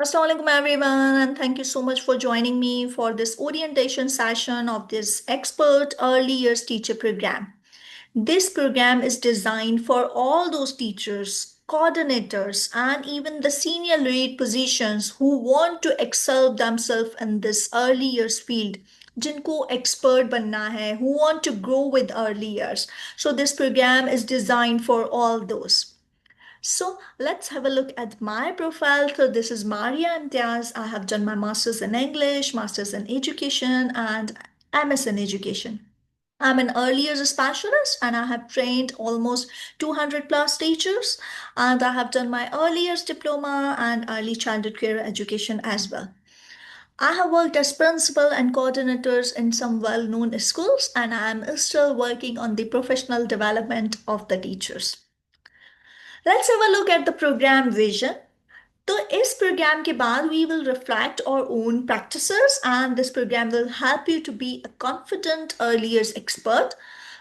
Assalamualaikum everyone, and thank you so much for joining me for this orientation session of this expert early years teacher program. This program is designed for all those teachers, coordinators, and even the senior lead positions who want to excel themselves in this early years field. जिनको expert बनना है, who want to grow with early years. So this program is designed for all those. So let's have a look at my profile. So this is Maria Imtiaz. I have done my master's in English, master's in education, and MS in education. I'm an early years specialist and I have trained almost 200 plus teachers, and I have done my early years diploma and early childhood care education as well. I have worked as principal and coordinators in some well-known schools, and I am still working on the professional development of the teachers. Let's have a look at the program vision. तो इस programme के बाद we will reflect our own practices, and this program will help you to be a confident early years expert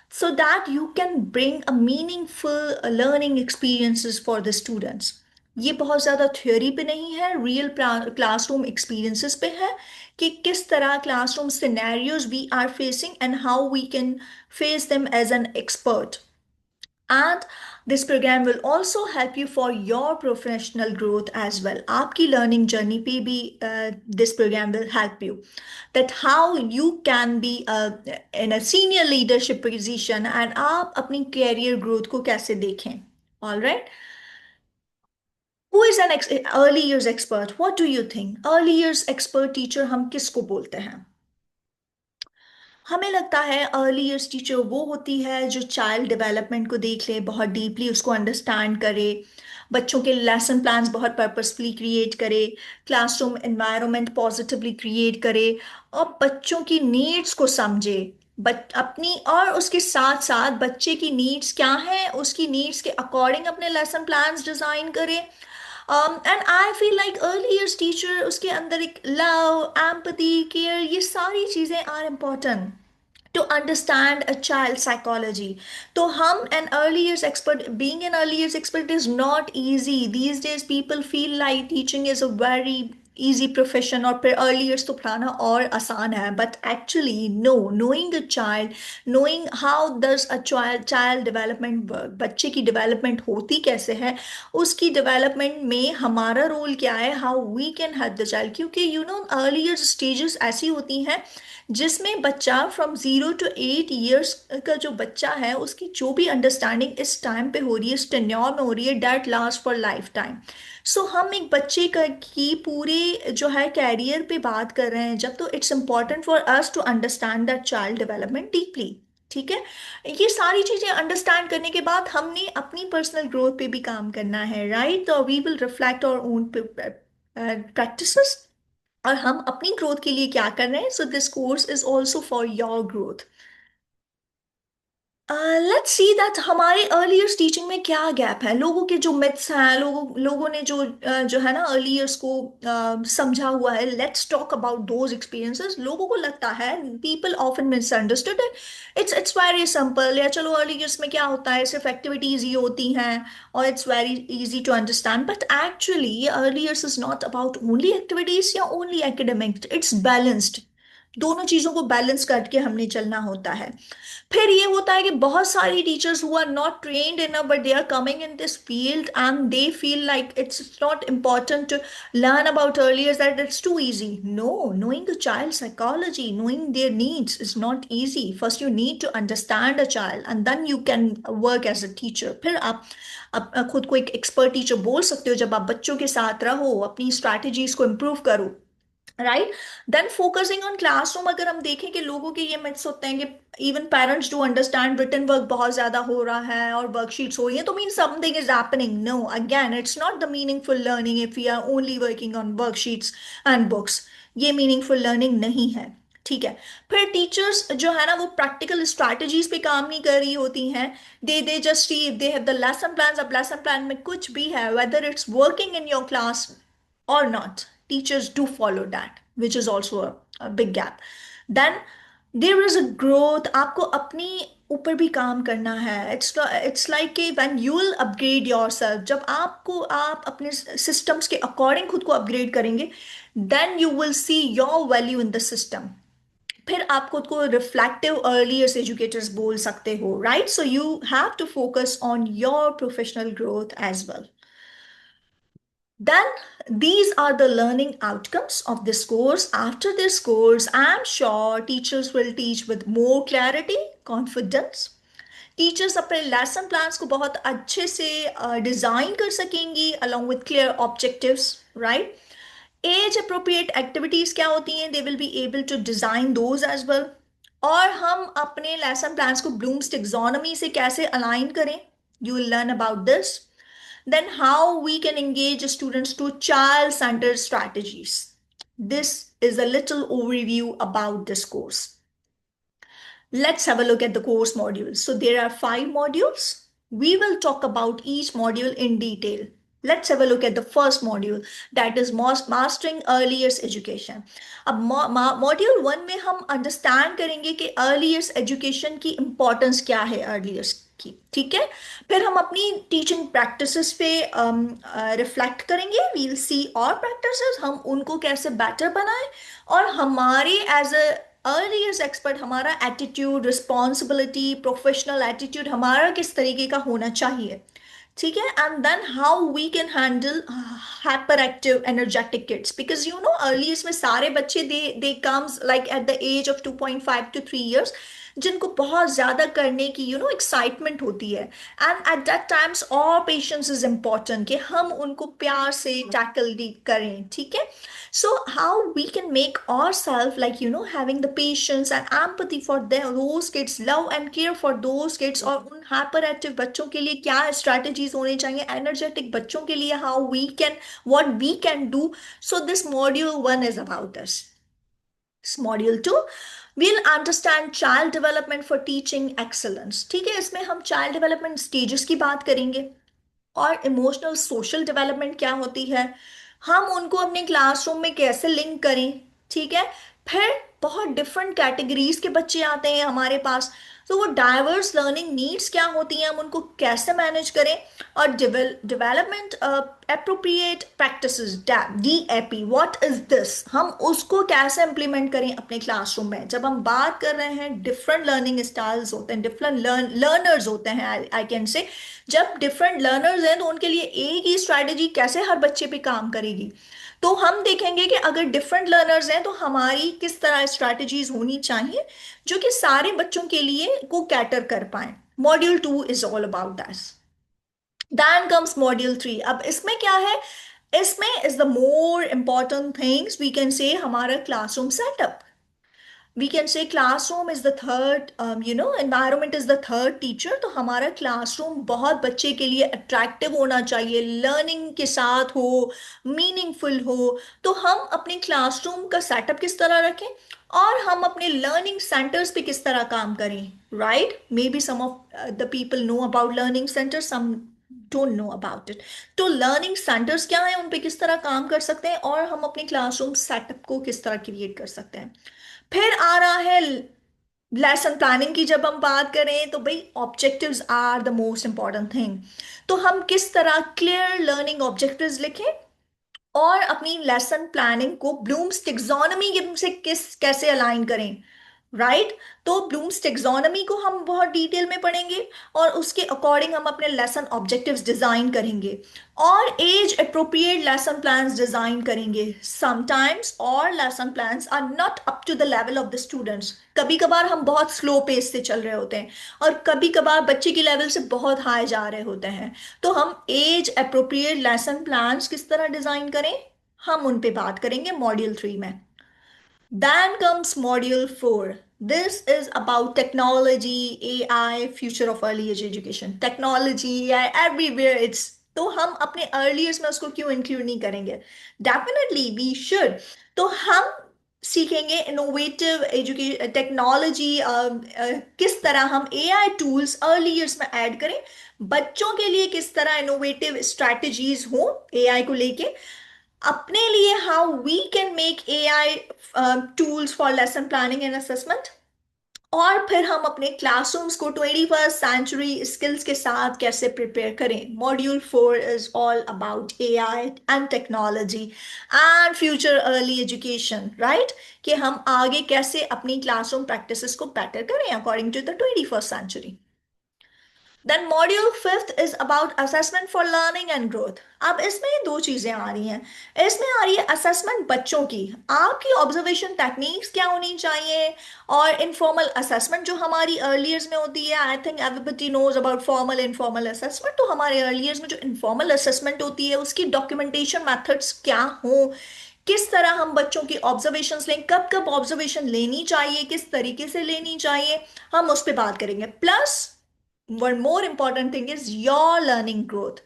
so that you can bring a meaningful learning experiences for the students. ये बहुत ज़्यादा theory पे नहीं है, real classroom experiences पे है कि किस तरह classroom scenarios we are facing and how we can face them as an expert. And this program will also help you for your professional growth as well. आपकी learning journey पे भी this program will help you. That how you can be in a senior leadership position and आप अपनी career growth को कैसे देखें. All right. Who is an early years expert? What do you think? Early years expert teacher हम किसको बोलते हैं? हमें लगता है अर्ली ईयर्स टीचर वो होती है जो चाइल्ड डेवलपमेंट को देख ले, बहुत डीपली उसको अंडरस्टैंड करे, बच्चों के लेसन प्लान्स बहुत पर्पसफुली क्रिएट करे, क्लासरूम एनवायरनमेंट पॉजिटिवली क्रिएट करे और बच्चों की नीड्स को समझे. बट अपनी और उसके साथ साथ बच्चे की नीड्स क्या हैं, उसकी नीड्स के अकॉर्डिंग अपने लेसन प्लान्स डिज़ाइन करे. And I feel like early years teacher उसके अंदर एक लव, एम्पथी, केयर, ये सारी चीज़ें are important to understand a child's psychology. So hum an early years expert, being an early years expert is not easy. These days people feel like teaching is a very easy profession or early years to pढ़ाना और आसान है, but actually no. Knowing a child, knowing how does a child development work, बच्चे की development होती कैसे है, उसकी development में हमारा role क्या है, how we can help the child. क्योंकि early years stages ऐसी होती हैं जिसमें बच्चा फ्रॉम 0 to 8 years का जो बच्चा है उसकी जो भी अंडरस्टैंडिंग इस टाइम पे हो रही है, इस टेन्योर में हो रही है, date last for life time. So हम एक बच्चे का की पूरे जो है कैरियर पे बात कर रहे हैं जब, तो it's important for us to understand that child development deeply. ठीक है. ये सारी चीजें अंडरस्टैंड करने के बाद हमने अपनी पर्सनल ग्रोथ पे भी काम करना है, राइट. तो we will reflect our own practices और हम अपनी ग्रोथ के लिए क्या कर रहे हैं. So this course is also for your growth. Let's see that हमारे अर्ली ईयर्स टीचिंग में क्या गैप है, लोगों के जो मिथ्स हैं, लोगों ने जो है ना अर्ली ईयर्स को समझा हुआ है. Let's talk about those experiences. लोगों को लगता है, people often misunderstood it, it's very simple, या चलो अर्ली ईयर्स में क्या होता है, सिर्फ एक्टिविटीज ही होती हैं और it's very easy to understand. But actually early years is not about only activities या ओनली एकेडमिक, इट्स बैलेंस्ड. दोनों चीजों को बैलेंस करके हमने चलना होता है. फिर ये होता है कि बहुत सारी teachers who are not trained in but they are coming in this field and they feel like it's not important to learn about earlier, that it's too easy. No, knowing the child psychology, knowing their needs is not easy. First you need to understand a child and then you can work as a teacher. फिर आप खुद को एक expert teacher बोल सकते हो जब आप बच्चों के साथ रहो, अपनी स्ट्रैटेजीज को इम्प्रूव करो, right. Then focusing on classroom, अगर हम देखें कि लोगों के ये मिथ्स होते हैं कि even parents do understand written work बहुत ज्यादा हो रहा है और वर्कशीट्स हो रही है तो mean something is happening. No, again it's not the meaningful learning if you are only working on worksheets and books. ये मीनिंगफुल लर्निंग नहीं है. ठीक है. फिर टीचर्स जो है ना वो प्रैक्टिकल स्ट्रैटेजीज पे काम नहीं कर रही होती हैं. They just see if they have the lesson plan, अब लेसन प्लान में कुछ भी है, whether it's working in your class or not, teachers do follow that, which is also a big gap. Then there is a growth. आपको अपनी ऊपर भी काम करना है। इट्स लाइक कि when you will upgrade yourself, जब आप अपने सिस्टम्स के अकॉर्डिंग खुद को अपग्रेड करेंगे, then you will see your value in the system. फिर आप खुद को रिफ्लेक्टिव अर्लियर्स एजुकेटर्स बोल सकते हो, right? So you have to focus on your professional growth as well. Then these are the learning outcomes of this course. After this course, I'm sure teachers will teach with more clarity, confidence. Teachers अपने lesson plans को बहुत अच्छे से design कर सकेंगी along with clear objectives, right? Age appropriate activities क्या होती हैं, they will be able to design those as well. और हम अपने लेसन प्लान्स को ब्लूम्स टेक्सोनोमी से कैसे अलाइन करें, you will learn about this. Then how we can engage students to child-centered strategies. This is a little overview about this course. Let's have a look at the course modules. So there are 5 modules. We will talk about each module in detail. Let's have a look at the first module, that is mastering early years education. अब module 1 में हम understand करेंगे कि early years education की importance क्या है early years की, ठीक है? फिर हम अपनी टीचिंग प्रैक्टिसेस पे रिफ्लेक्ट करेंगे, वील सी और प्रैक्टिसेस हम उनको कैसे बेटर बनाएं, और हमारे as a early years expert हमारा एटीट्यूड, रिस्पॉन्सिबिलिटी, प्रोफेशनल एटीट्यूड हमारा किस तरीके का होना चाहिए, ठीक है? And then how we can handle hyper active energetic kids, because you know early में सारे बच्चे they comes like at the age of 2.5 to 3 years, जिनको बहुत ज्यादा करने की एक्साइटमेंट होती है। एंड एट दैट टाइम्स और पेशेंस इज इम्पॉर्टेंट कि हम उनको प्यार से टैकल करें, ठीक है? So how we can make ourselves like having the patience and empathy for those kids, love and care for those kids, और उन hyperactive बच्चों के लिए क्या strategies होने चाहिए, energetic बच्चों के लिए how we can, what we can do. So this module 1 is about this. Module 2 we'll understand child development for teaching excellence, ठीक है? इसमें हम child development stages की बात करेंगे, और इमोशनल सोशल डेवलपमेंट क्या होती है, हम उनको अपने क्लासरूम में कैसे लिंक करें, ठीक है? फिर बहुत डिफरेंट कैटेगरीज के बच्चे आते हैं हमारे पास, तो वो डाइवर्स लर्निंग नीड्स क्या होती हैं, हम उनको कैसे मैनेज करें। और development appropriate practices, DAP, what is this, हम उसको कैसे इंप्लीमेंट करें अपने क्लासरूम में। जब हम बात कर रहे हैं, डिफरेंट लर्निंग स्टाइल्स होते हैं, डिफरेंट लर्नर्स होते हैं, आई कैन से, जब डिफरेंट लर्नर्स हैं तो उनके लिए एक ही स्ट्रैटेजी कैसे हर बच्चे पे काम करेगी। तो हम देखेंगे कि अगर डिफरेंट लर्नर्स हैं तो हमारी किस तरह स्ट्रैटेजीज होनी चाहिए जो कि सारे बच्चों के लिए को कैटर कर पाए। Module 2 is all about that. Then comes module 3। अब इसमें क्या है, इसमें is the more important things we can say हमारा classroom setup. We can say classroom is the third, environment is the third teacher. तो हमारा क्लासरूम बहुत बच्चे के लिए अट्रैक्टिव होना चाहिए, लर्निंग के साथ हो, मीनिंगफुल हो। तो हम अपने क्लासरूम का सेटअप किस तरह रखें, और हम अपने लर्निंग सेंटर्स पे किस तरह काम करें, right? May be some of the people know about learning centre, some don't know about it. तो लर्निंग सेंटर्स क्या है, उन पे किस तरह काम कर सकते हैं, और हम अपने क्लासरूम सेटअप को किस तरह क्रिएट कर सकते हैं। फिर आ रहा है लेसन प्लानिंग की। जब हम बात करें तो भाई objectives are the most important thing. तो हम किस तरह क्लियर लर्निंग ऑब्जेक्टिव्स लिखें, और अपनी लेसन प्लानिंग को ब्लूम्स टेक्सोनोमी से कैसे अलाइन करें, राइट? तो ब्लूम्स टेक्सोनोमी को हम बहुत डिटेल में पढ़ेंगे, और उसके अकॉर्डिंग हम अपने लेसन ऑब्जेक्टिव्स डिजाइन करेंगे, और age appropriate lesson plans design करेंगे। समटाइम्स और lesson plans are not up to the level of the students. कभी कभार हम बहुत स्लो पेस से चल रहे होते हैं, और कभी कभार बच्चे की लेवल से बहुत हाई जा रहे होते हैं। तो हम एज अप्रोप्रिएट लेसन प्लान्स किस तरह डिजाइन करें, हम उन पे बात करेंगे मॉड्यूल 3 में। Then comes module 4. This is about technology, AI, future of early age education. Technology, AI, everywhere it's, तो हम अपने early years में उसको क्यों include नहीं करेंगे? Definitely we should. तो हम सीखेंगे इनोवेटिव एजुकेशन टेक्नोलॉजी, किस तरह हम AI टूल्स अर्ली ईयर्स में ऐड करें, बच्चों के लिए किस तरह इनोवेटिव स्ट्रैटेजीज हो AI को लेके, अपने लिए how we can make AI tools for lesson planning and assessment, और फिर हम अपने क्लासरूम्स को 21st सेंचुरी स्किल्स के साथ कैसे प्रिपेयर करें। Module 4 is all about AI and technology and future early education, right, कि हम आगे कैसे अपनी क्लासरूम प्रैक्टिसेस को बेटर करें according to the 21st century. Then module 5 is about assessment for learning and growth. अब इसमें दो चीजें आ रही हैं। इसमें आ रही है असेसमेंट बच्चों की, आपकी ऑब्जर्वेशन टेक्निक्स क्या होनी चाहिए, और इनफॉर्मल असेसमेंट जो हमारी अर्लियर्स में होती है। I think everybody knows about formal informal assessment. तो हमारे अर्लियर्स में जो इनफॉर्मल असेसमेंट होती है उसकी डॉक्यूमेंटेशन मेथड्स क्या हो, किस तरह हम बच्चों की ऑब्जर्वेशंस लें, कब कब ऑब्जर्वेशन लेनी चाहिए, किस तरीके से लेनी चाहिए, हम उस पर बात करेंगे। Plus one more important thing is your learning growth.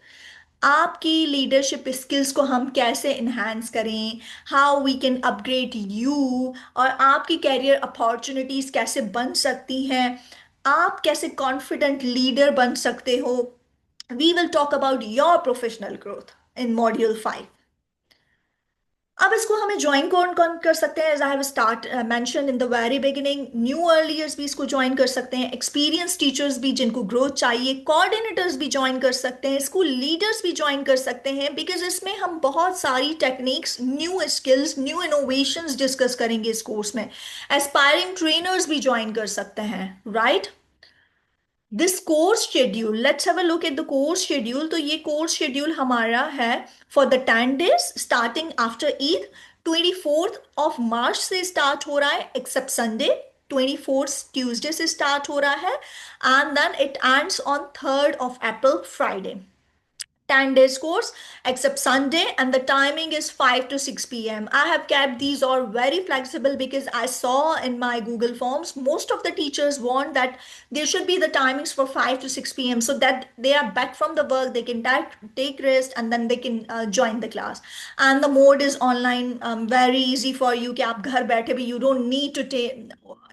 आपकी लीडरशिप स्किल्स को हम कैसे इन्हांस करें, how we can upgrade you, और आपकी कैरियर अपॉर्चुनिटीज कैसे बन सकती हैं, आप कैसे कॉन्फिडेंट लीडर बन सकते हो। We will talk about your professional growth in module 5। अब इसको हमें ज्वाइन कौन कौन कर सकते हैं, as I have start mention in the very beginning, new learners भी इसको ज्वाइन कर सकते हैं, एक्सपीरियंस टीचर्स भी जिनको ग्रोथ चाहिए, कोऑर्डिनेटर्स भी ज्वाइन कर सकते हैं, स्कूल लीडर्स भी ज्वाइन कर सकते हैं, बिकॉज इसमें हम बहुत सारी techniques, new skills, new innovations discuss करेंगे इस कोर्स में। एस्पायरिंग ट्रेनर्स भी ज्वाइन कर सकते हैं, right. This course schedule, let's have a look at the course schedule. तो ये कोर्स शेड्यूल हमारा है for the 10 days starting after Eid. 24th of March से स्टार्ट हो रहा है, एक्सेप्ट संडे। 24th ट्यूसडे से स्टार्ट हो रहा है, and then it ends on 3rd of April, Friday। 10 days course except Sunday, and the timing is 5 to 6 p.m. I have kept these all very flexible because I saw in my Google Forms most of the teachers want that there should be the timings for 5 to 6 p.m. so that they are back from the work, they can take rest, and then they can join the class. And the mode is online, very easy for you कि आप घर बैठे भी, you don't need to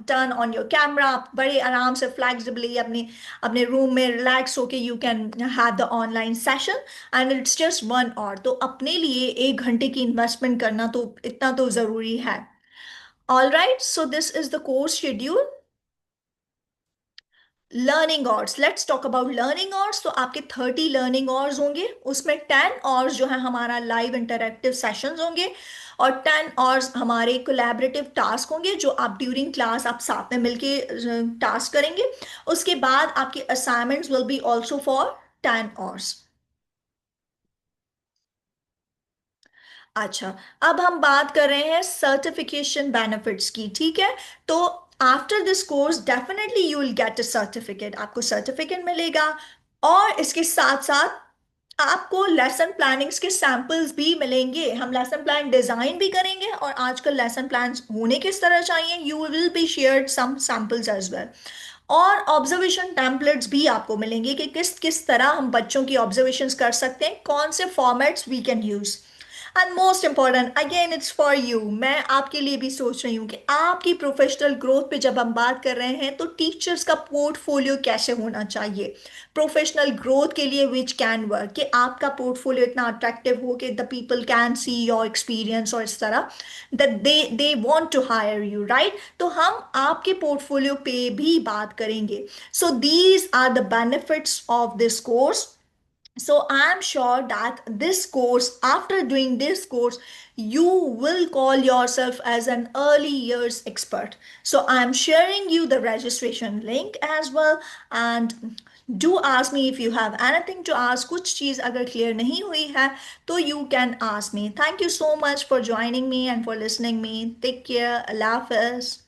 turn on your camera, आप बड़े आराम से flexibly अपने अपने रूम में रिलैक्स होके you can have the online session, and it's just 1 hour। तो अपने लिए 1 घंटे की इन्वेस्टमेंट करना तो इतना तो जरूरी है। All right, so this is the course schedule. Learning hours, let's talk about learning hours. तो आपके 30 लर्निंग आवर्स होंगे, उसमें 10 आवर्स जो है हमारा लाइव इंटरेक्टिव सेशंस होंगे, और 10 आवर्स हमारे कोलैबोरेटिव टास्क होंगे जो आप ड्यूरिंग क्लास आप साथ में मिलके टास्क करेंगे। उसके बाद आपके assignments will be also for 10 hours. अच्छा, अब हम बात कर रहे हैं सर्टिफिकेशन बेनिफिट्स की, ठीक है। तो after this course definitely you will get a certificate, आपको सर्टिफिकेट मिलेगा, और इसके साथ साथ आपको लेसन प्लानिंग्स के सैंपल्स भी मिलेंगे। हम लेसन प्लान डिजाइन भी करेंगे, और आजकल लेसन प्लान्स होने किस तरह चाहिए, you will be shared some samples as well. और ऑब्जर्वेशन टेम्पलेट्स भी आपको मिलेंगे कि किस किस तरह हम बच्चों की ऑब्जर्वेशंस कर सकते हैं, कौन से formats we can use. And most important again it's for you, मैं आपके लिए भी सोच रही हूँ कि आपकी प्रोफेशनल ग्रोथ पे जब हम बात कर रहे हैं तो टीचर्स का पोर्टफोलियो कैसे होना चाहिए प्रोफेशनल ग्रोथ के लिए, विच कैन वर्क, कि आपका पोर्टफोलियो इतना अट्रैक्टिव हो कि the people can see your experience, और इस तरह that they want to hire you, right. तो हम आपके पोर्टफोलियो पे भी बात करेंगे। So these are the benefits of this course. So I'm sure that this course, after doing this course, you will call yourself as an early years expert. So I'm sharing you the registration link as well, and do ask me if you have anything to ask. कुछ चीज अगर clear नहीं हुई है तो you can ask me. Thank you so much for joining me and for listening me. Take care. Allah Hafiz.